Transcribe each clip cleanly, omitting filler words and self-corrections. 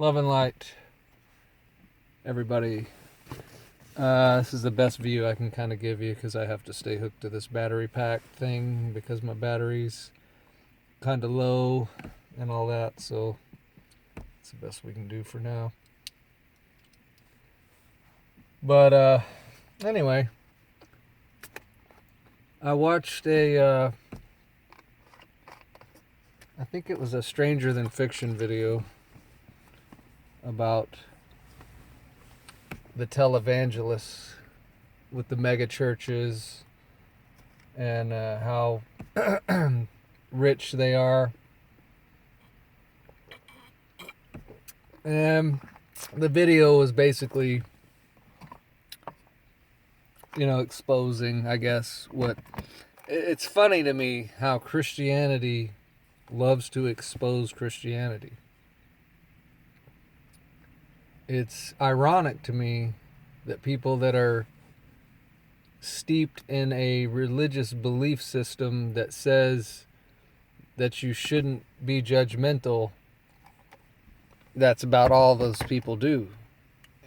Love and light, everybody. This is the best view I can kind of give you because I have to stay hooked to this battery pack thing because my battery's kind of low and all that. So it's the best we can do for now. But anyway, I watched I think it was a Stranger Than Fiction video about the televangelists with the mega churches and how rich they are. And the video was basically, exposing, I guess, what... It's funny to me how Christianity loves to expose Christianity. It's ironic to me that people that are steeped in a religious belief system that says that you shouldn't be judgmental, that's about all those people do.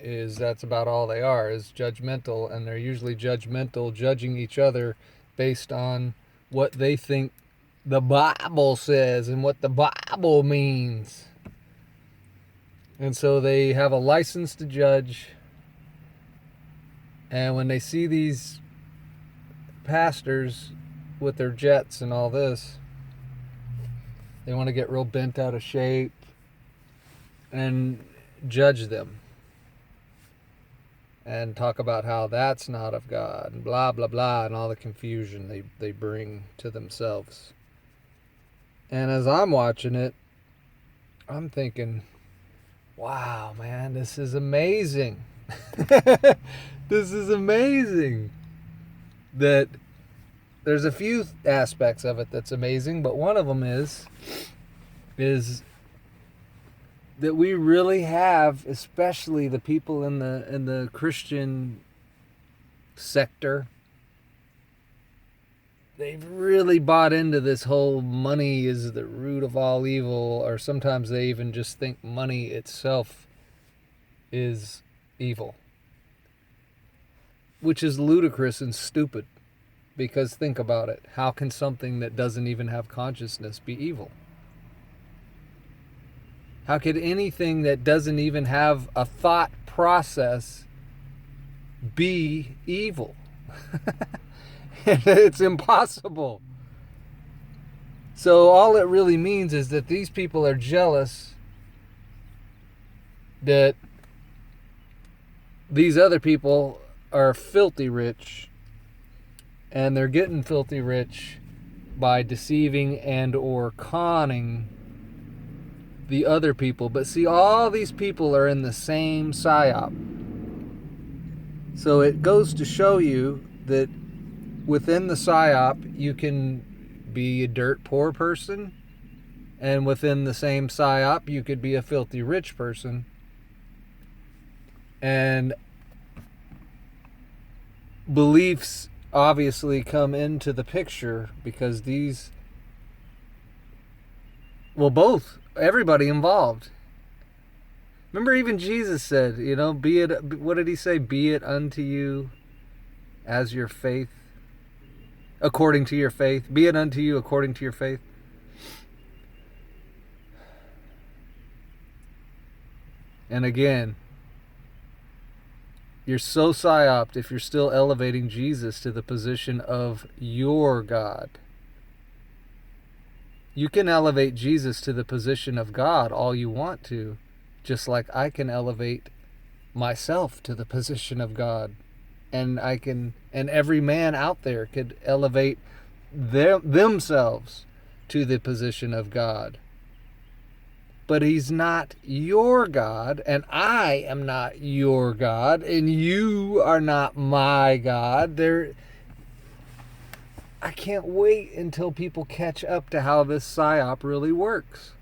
That's about all they are, is judgmental, and they're usually judgmental, judging each other based on what they think the Bible says and what the Bible means. And so they have a license to judge. And when they see these pastors with their jets and all this, they want to get real bent out of shape and judge them. And talk about how that's not of God and blah, blah, blah, and all the confusion they bring to themselves. And as I'm watching it, I'm thinking, wow, man, this is amazing. This is amazing. That there's a few aspects of it that's amazing, but one of them is that we really have, especially the people in the Christian sector, they've really bought into this whole money is the root of all evil, or sometimes they even just think money itself is evil, which is ludicrous and stupid, because think about it. How can something that doesn't even have consciousness be evil? How could anything that doesn't even have a thought process be evil? It's impossible. So all it really means is that these people are jealous that these other people are filthy rich, and they're getting filthy rich by deceiving and or conning the other people. But see, all these people are in the same psyop. So it goes to show you that within the psyop, you can be a dirt poor person, and within the same psyop, you could be a filthy rich person. And beliefs obviously come into the picture because both, everybody involved. Remember, even Jesus said, what did he say? Be it unto you as your faith. According to your faith. Be it unto you according to your faith. And again, you're so psyoped if you're still elevating Jesus to the position of your God. You can elevate Jesus to the position of God all you want to, just like I can elevate myself to the position of God. And every man out there could elevate themselves to the position of God. But he's not your God, and I am not your God, and you are not my God. I can't wait until people catch up to how this psyop really works.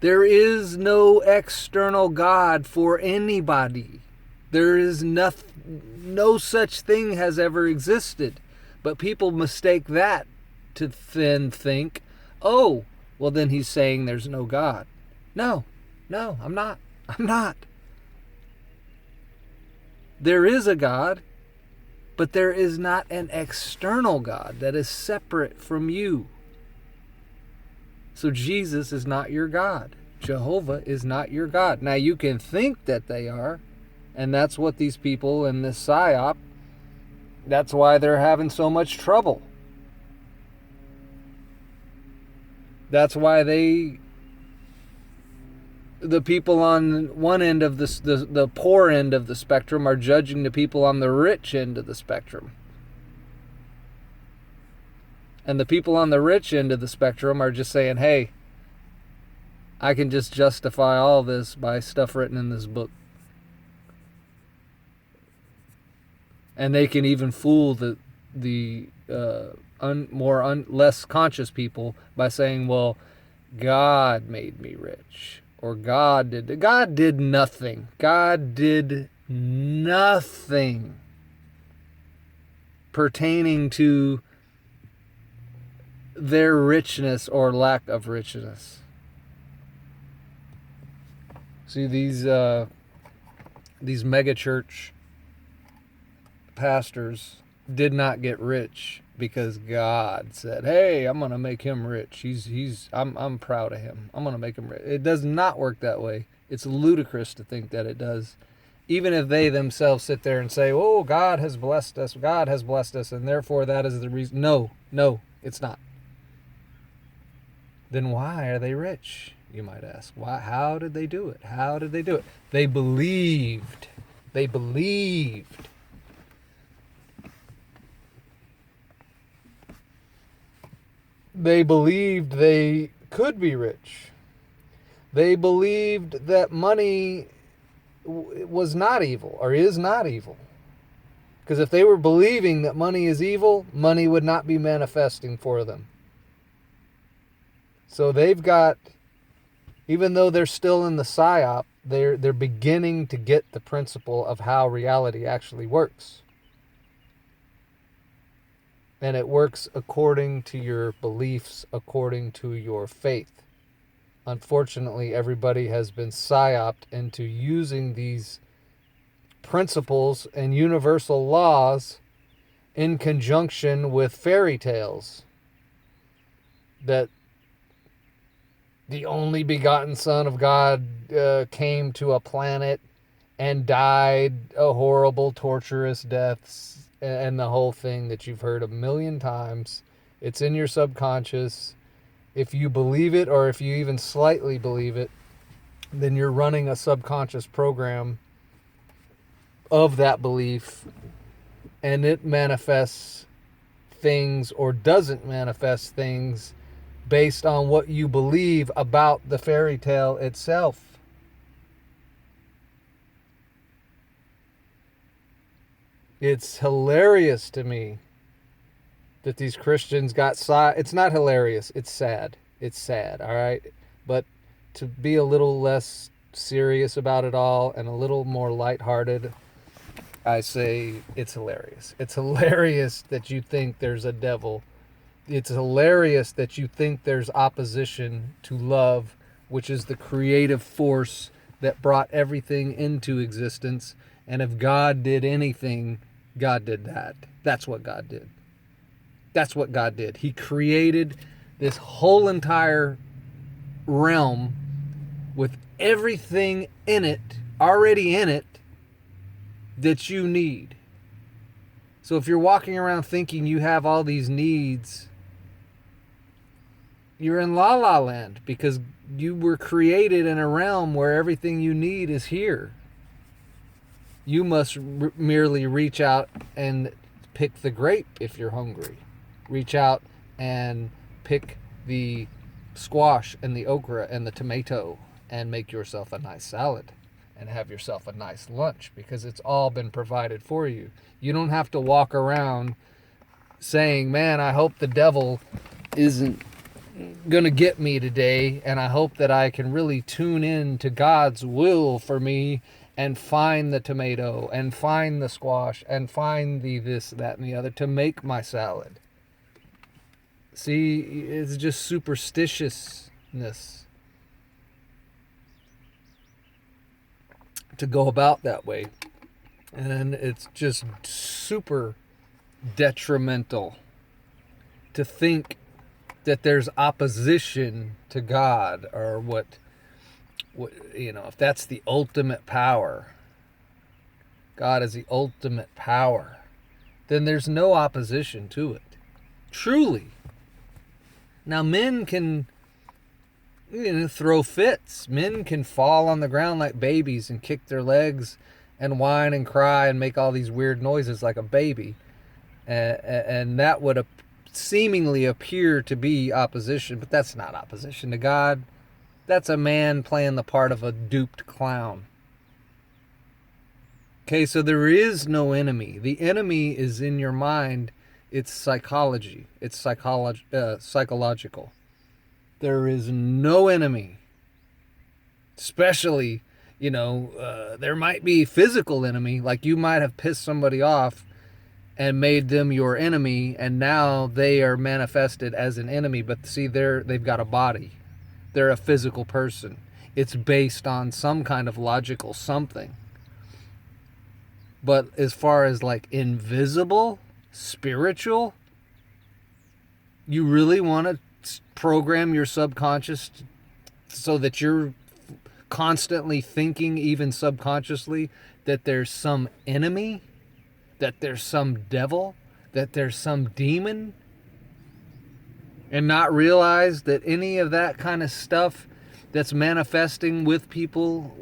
There is no external God for anybody. There is no such thing has ever existed. But people mistake that to then think, oh, well then he's saying there's no God. No, No, I'm not. I'm not. There is a God, but there is not an external God that is separate from you. So Jesus is not your God. Jehovah is not your God. Now you can think that they are, and that's what these people in this psyop, that's why they're having so much trouble. That's why the people on one end of the poor end of the spectrum are judging the people on the rich end of the spectrum. And the people on the rich end of the spectrum are just saying, hey, I can just justify all this by stuff written in this book. And they can even fool the less conscious people by saying, well, God made me rich. Or God did nothing. God did nothing pertaining to their richness or lack of richness. See, these mega church pastors did not get rich because God said, hey, I'm going to make him rich. I'm proud of him. I'm going to make him rich. It does not work that way. It's ludicrous to think that it does. Even if they themselves sit there and say, oh, God has blessed us, and therefore that is the reason. No, it's not. Then why are they rich, you might ask? Why? How did they do it? They believed. They believed they could be rich. They believed that money was not evil or is not evil. Because if they were believing that money is evil, money would not be manifesting for them. So they've got, even though they're still in the psyop, they're beginning to get the principle of how reality actually works. And it works according to your beliefs, according to your faith. Unfortunately, everybody has been psyoped into using these principles and universal laws in conjunction with fairy tales. That the only begotten Son of God came to a planet and died a horrible, torturous deaths, and the whole thing that you've heard a million times. It's in your subconscious. If you believe it, or if you even slightly believe it, then you're running a subconscious program of that belief, and it manifests things or doesn't manifest things based on what you believe about the fairy tale itself. It's hilarious to me that these Christians got it's not hilarious, it's sad. It's sad, all right? But to be a little less serious about it all and a little more lighthearted, I say it's hilarious. It's hilarious that you think there's a devil. It's hilarious that you think there's opposition to love, which is the creative force that brought everything into existence. And if God did anything, God did that. That's what God did. That's what God did. He created this whole entire realm with everything in it, already in it, that you need. So if you're walking around thinking you have all these needs, you're in la la land, because you were created in a realm where everything you need is here. You must merely reach out and pick the grape if you're hungry. Reach out and pick the squash and the okra and the tomato and make yourself a nice salad and have yourself a nice lunch, because it's all been provided for you. You don't have to walk around saying, man, I hope the devil isn't going to get me today, and I hope that I can really tune in to God's will for me and find the tomato and find the squash and find the this, that, and the other to make my salad. See, it's just superstitiousness. to go about that way. And it's just super detrimental to think that there's opposition to God, or what if that's the ultimate power, God is the ultimate power, then there's no opposition to it. Truly. Now, men can throw fits. Men can fall on the ground like babies and kick their legs and whine and cry and make all these weird noises like a baby. And that would seemingly appear to be opposition, but that's not opposition to God. That's a man playing the part of a duped clown. Okay, so there is no enemy. The enemy is in your mind. It's psychology. It's psychological. There is no enemy. Especially, there might be physical enemy, like you might have pissed somebody off and made them your enemy, and now they are manifested as an enemy. But see, they've got a body. They're a physical person. It's based on some kind of logical something. But as far as like invisible, spiritual, you really want to program your subconscious so that you're constantly thinking, even subconsciously, that there's some enemy, that there's some devil, that there's some demon, and not realize that any of that kind of stuff that's manifesting with people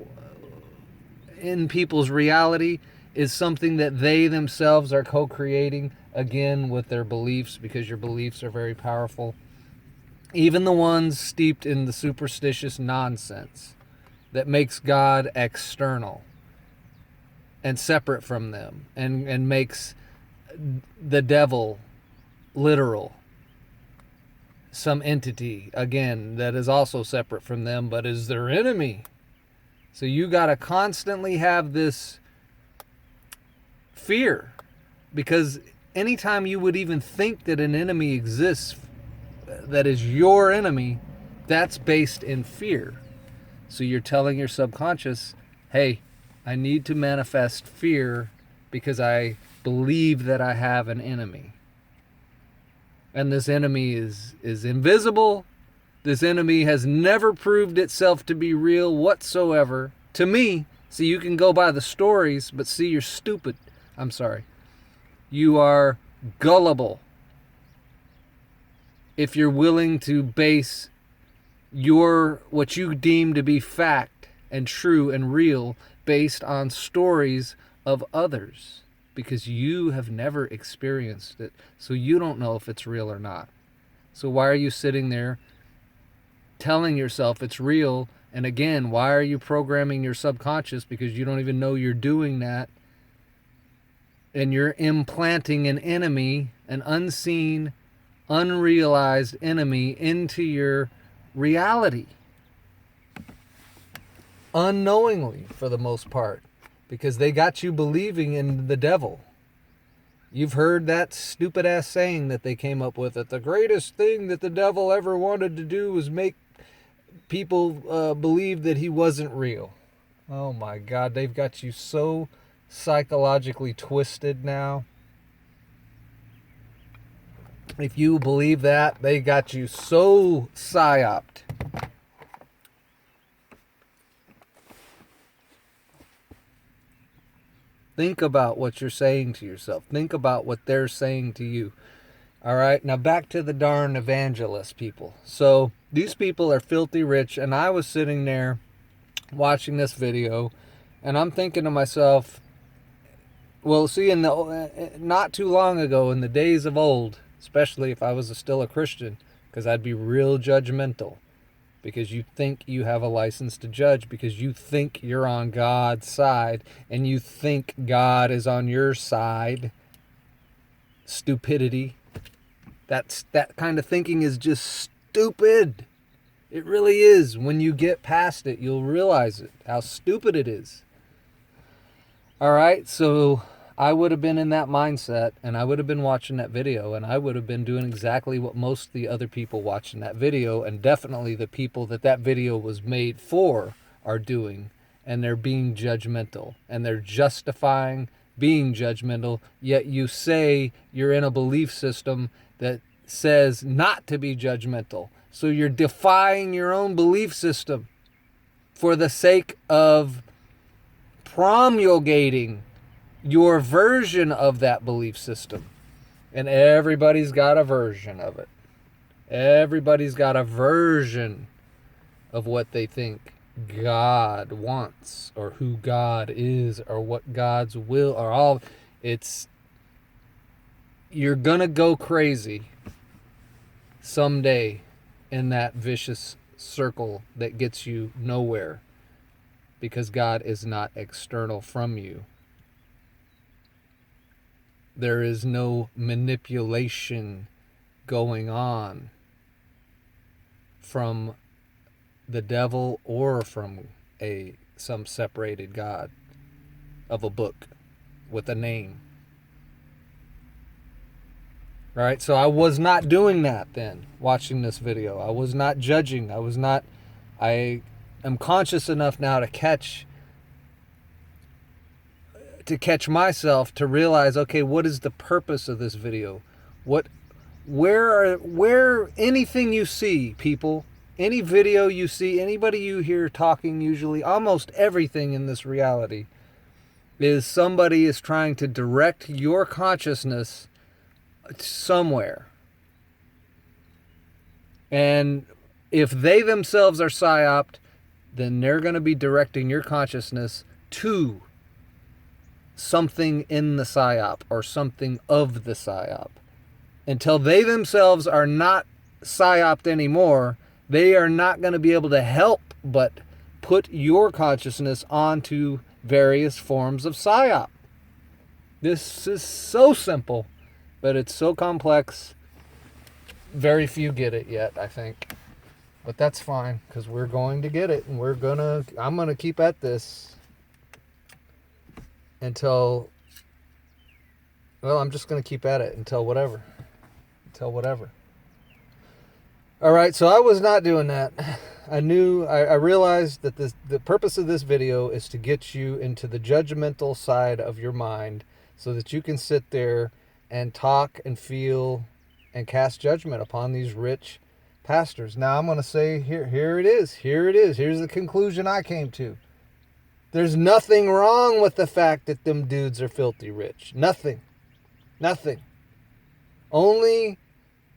in people's reality is something that they themselves are co-creating, again, with their beliefs, because your beliefs are very powerful. Even the ones steeped in the superstitious nonsense that makes God external and separate from them, and makes the devil literal, some entity, again, that is also separate from them, but is their enemy. So you got to constantly have this fear, because anytime you would even think that an enemy exists that is your enemy, that's based in fear. So you're telling your subconscious, hey, I need to manifest fear because I believe that I have an enemy. And this enemy is invisible. This enemy has never proved itself to be real whatsoever to me. So you can go by the stories, but see, you're stupid. I'm sorry. You are gullible if you're willing to base what you deem to be fact and true and real based on stories of others, because you have never experienced it, so you don't know if it's real or not. So why are you sitting there telling yourself it's real? And again, why are you programming your subconscious? Because you don't even know you're doing that. And you're implanting an enemy, an unseen, unrealized enemy into your reality. Unknowingly, for the most part. Because they got you believing in the devil. You've heard that stupid ass saying that they came up with, that the greatest thing that the devil ever wanted to do was make people believe that he wasn't real. Oh my God, they've got you so psychologically twisted now. If you believe that, they got you so psyoped. Think about what you're saying to yourself. Think about what they're saying to you. All right, now back to the darn evangelist people. So these people are filthy rich, and I was sitting there watching this video, and I'm thinking to myself, well, see, not too long ago, in the days of old, especially if I was still a Christian, because I'd be real judgmental, because you think you have a license to judge, because you think you're on God's side, and you think God is on your side. Stupidity. That kind of thinking is just stupid. It really is. When you get past it, you'll realize it, how stupid it is. All right, so I would have been in that mindset, and I would have been watching that video, and I would have been doing exactly what most of the other people watching that video, and definitely the people that video was made for, are doing and they're being judgmental, and they're justifying being judgmental, yet you say you're in a belief system that says not to be judgmental. So you're defying your own belief system for the sake of promulgating your version of that belief system. And everybody's got a version of it. Everybody's got a version of what they think God wants, or who God is, or what God's will, or all. You're gonna go crazy someday in that vicious circle that gets you nowhere, because God is not external from you. There is no manipulation going on from the devil or from some separated God of a book with a name. Right? So I was not doing that then, watching this video. I was not judging. I am conscious enough now to catch myself, to realize, okay, what is the purpose of this video? Where anything you see, people, any video you see, anybody you hear talking, usually almost everything in this reality is somebody is trying to direct your consciousness somewhere. And if they themselves are psyoped, then they're going to be directing your consciousness to something in the psyop or something of the psyop. Until they themselves are not psyoped anymore, they are not going to be able to help but put your consciousness onto various forms of psyop. This is so simple, but it's so complex. Very few get it yet, I think. But that's fine, because we're going to get it, and I'm going to keep at this until, well, I'm just going to keep at it until whatever. All right, so I was not doing that. I realized that the purpose of this video is to get you into the judgmental side of your mind so that you can sit there and talk and feel and cast judgment upon these rich pastors. Now I'm going to say, here it is. Here's the conclusion I came to. There's nothing wrong with the fact that them dudes are filthy rich. Nothing. Only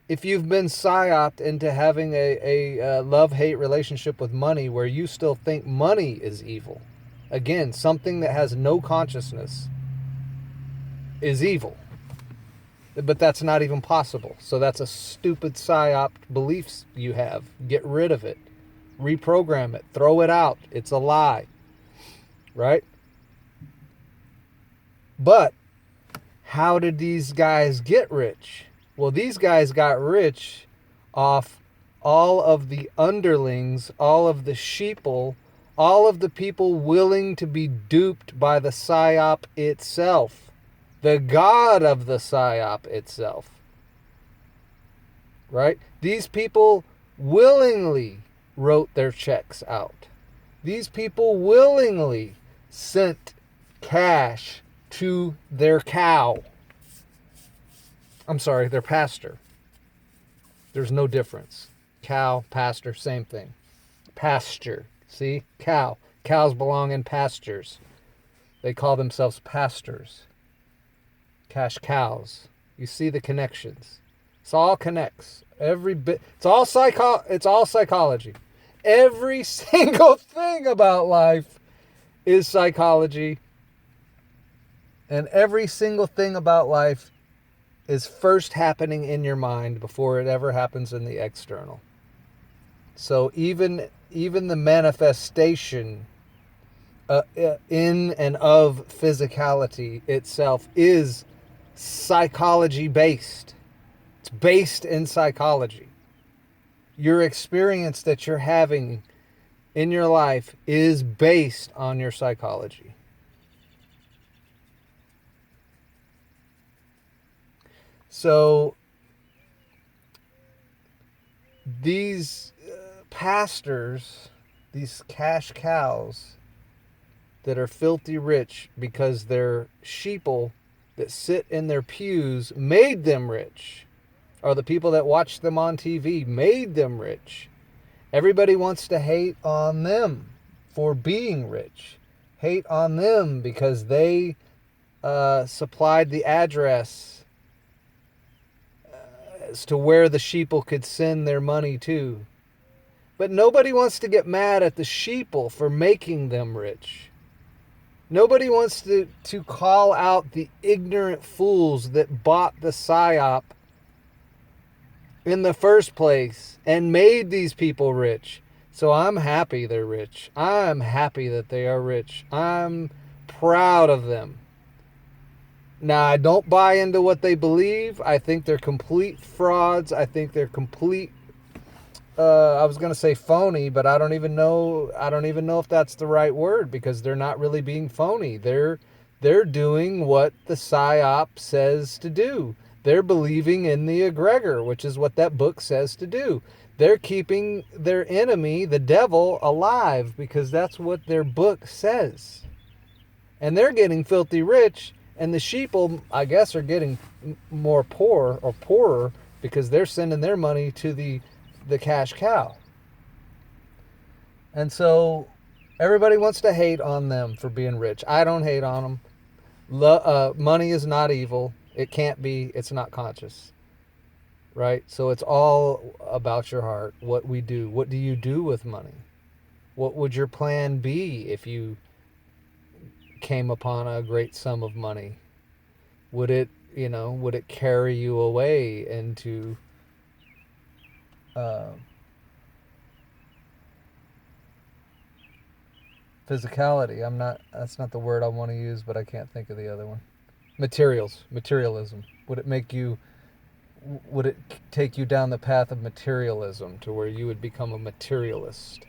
if you've been psyoped into having a love-hate relationship with money where you still think money is evil. Again, something that has no consciousness is evil. But that's not even possible. So that's a stupid psyop beliefs you have. Get rid of it. Reprogram it. Throw it out. It's a lie. Right? But how did these guys get rich? Well, these guys got rich off all of the underlings, all of the sheeple, all of the people willing to be duped by the psyop itself, the god of the psyop itself. Right? These people willingly wrote their checks out. These people willingly sent cash to their cow. I'm sorry, their pastor. There's no difference. Cow, pastor, same thing. Pasture. See? Cow. Cows belong in pastures. They call themselves pastors. Cash cows. You see the connections. It all connects. Every bit. It's all psychology. Every single thing about life is psychology. And every single thing about life is first happening in your mind before it ever happens in the external. So even the manifestation in and of physicality itself is psychology based. It's based in psychology. Your experience that you're having in your life is based on your psychology. So these pastors, these cash cows, that are filthy rich because their sheeple that sit in their pews made them rich, or the people that watch them on TV made them rich. Everybody wants to hate on them for being rich. Hate on them because they supplied the address as to where the sheeple could send their money to. But nobody wants to get mad at the sheeple for making them rich. Nobody wants to call out the ignorant fools that bought the psyop in the first place and made these people rich. So I'm happy they're rich. I'm happy that they are rich. I'm proud of them. Now, I don't buy into what they believe. I think they're complete frauds. I think they're complete, I was going to say phony, but I don't even know if that's the right word, because they're not really being phony. They're doing what the psyop says to do. They're believing in the egregor, which is what that book says to do. They're keeping their enemy, the devil, alive, because that's what their book says. And they're getting filthy rich, and the sheeple, I guess, are getting more poor or poorer because they're sending their money to the cash cow. And so everybody wants to hate on them for being rich. I don't hate on them. Money is not evil. It can't be. It's not conscious. Right? So it's all about your heart, what we do. What do you do with money? What would your plan be if you came upon a great sum of money? Would it carry you away into physicality? That's not the word I want to use, but I can't think of the other one. Materialism. Would it take you down the path of materialism to where you would become a materialist?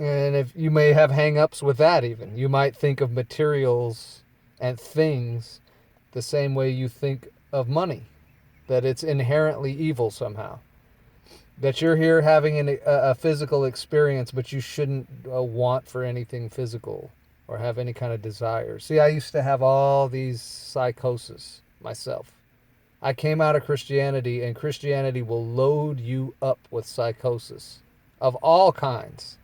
And if you may have hang-ups with that even. You might think of materials and things the same way you think of money, that it's inherently evil somehow. That you're here having a physical experience, but you shouldn't want for anything physical or have any kind of desire. See, I used to have all these psychoses myself. I came out of Christianity, and Christianity will load you up with psychosis of all kinds,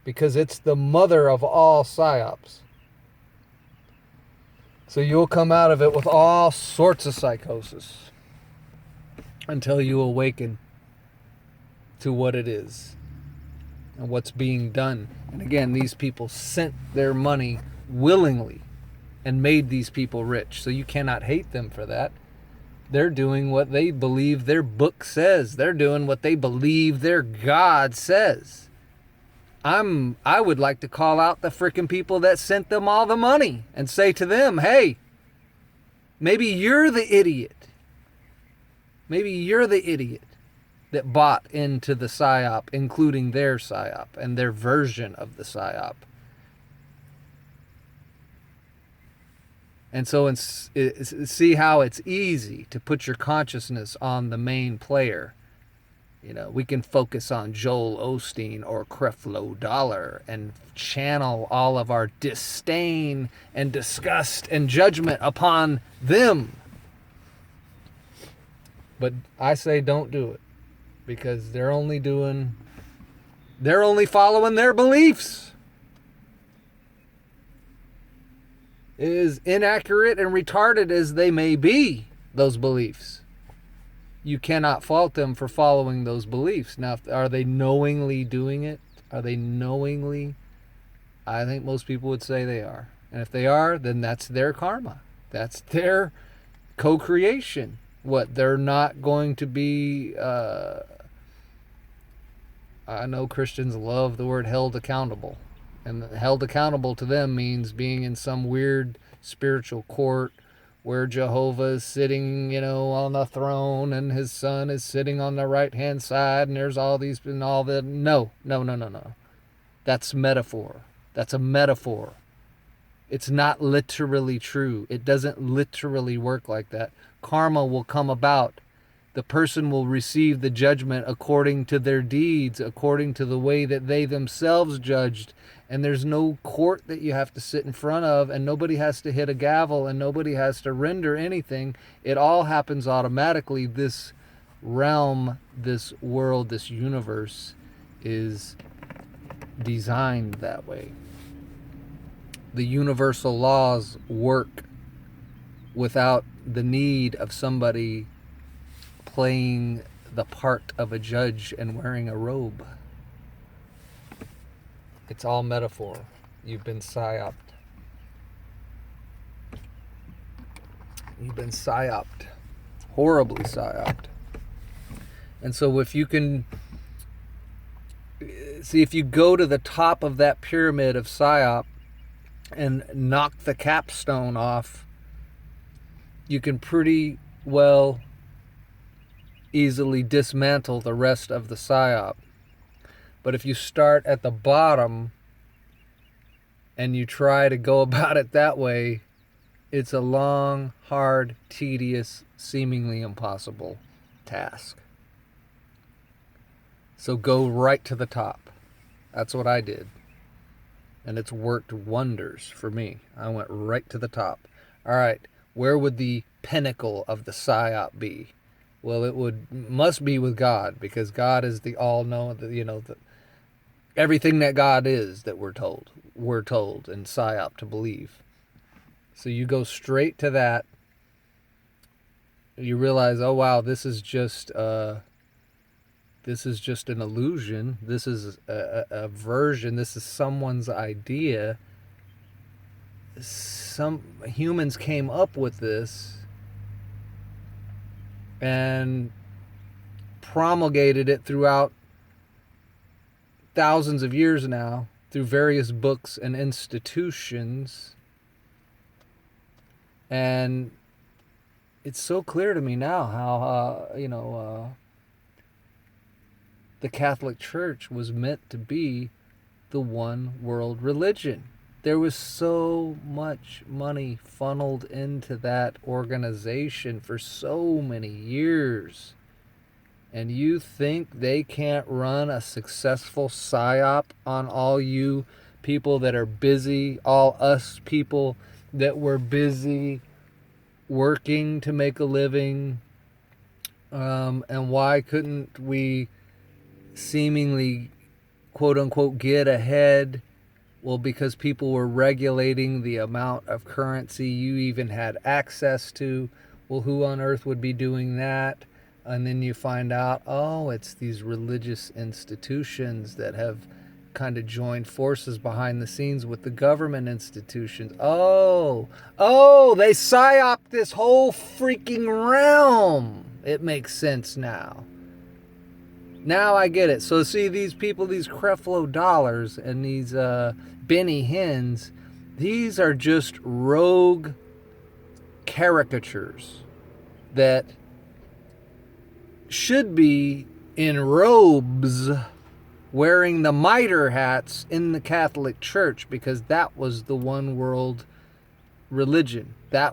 because it's the mother of all psyops. So you'll come out of it with all sorts of psychosis until you awaken to what it is and what's being done. And again, these people sent their money willingly and made these people rich. So you cannot hate them for that. They're doing what they believe their book says. They're doing what they believe their God says. I would like to call out the frickin' people that sent them all the money and say to them, hey, maybe you're the idiot. Maybe you're the idiot that bought into the psyop, including their psyop and their version of the psyop. And so see how it's easy to put your consciousness on the main player. We can focus on Joel Osteen or Creflo Dollar and channel all of our disdain and disgust and judgment upon them. But I say don't do it, because they're only following their beliefs. As inaccurate and retarded as they may be, those beliefs, you cannot fault them for following those beliefs. Now, are they knowingly doing it? Are they knowingly? I think most people would say they are. And if they are, then that's their karma. That's their co-creation. What, they're not going to be... I know Christians love the word held accountable. And held accountable to them means being in some weird spiritual court where Jehovah is sitting, on the throne, and his son is sitting on the right-hand side, and there's all these and all that. No. That's metaphor. That's a metaphor. It's not literally true. It doesn't literally work like that. Karma will come about The person will receive the judgment according to their deeds, according to the way that they themselves judged. And there's no court that you have to sit in front of, and nobody has to hit a gavel, and nobody has to render anything. It all happens automatically. This realm, this world, this universe is designed that way. The universal laws work without the need of somebody playing the part of a judge and wearing a robe. It's all metaphor. You've been psyoped. You've been psyoped. Horribly psyoped. And so if you can see, if you go to the top of that pyramid of psyop and knock the capstone off, you can pretty well easily dismantle the rest of the psyop. But if you start at the bottom and you try to go about it that way, it's a long, hard, tedious, seemingly impossible task. So go right to the top. That's what I did. And it's worked wonders for me. I went right to the top. All right, where would the pinnacle of the psyop be? Well, it must be with God, because God is the all-knowing, everything that God is that we're told in psyop to believe. So you go straight to that. You realize, oh wow, this is just an illusion. This is a version. This is someone's idea. Some humans came up with this and promulgated it throughout thousands of years now through various books and institutions. And it's so clear to me now how, the Catholic Church was meant to be the one world religion. There was so much money funneled into that organization for so many years. And you think they can't run a successful psyop on all you people that are busy, all us people that were busy working to make a living? And why couldn't we seemingly, quote unquote, get ahead? Well, because people were regulating the amount of currency you even had access to. Well, who on earth would be doing that? And then you find out, oh, it's these religious institutions that have kind of joined forces behind the scenes with the government institutions. Oh, they psyop this whole freaking realm. It makes sense now. Now I get it. So see, these people, these Creflo dollars and these Benny Hinn's, these are just rogue caricatures that should be in robes wearing the mitre hats in the Catholic Church, because that was the one world religion. That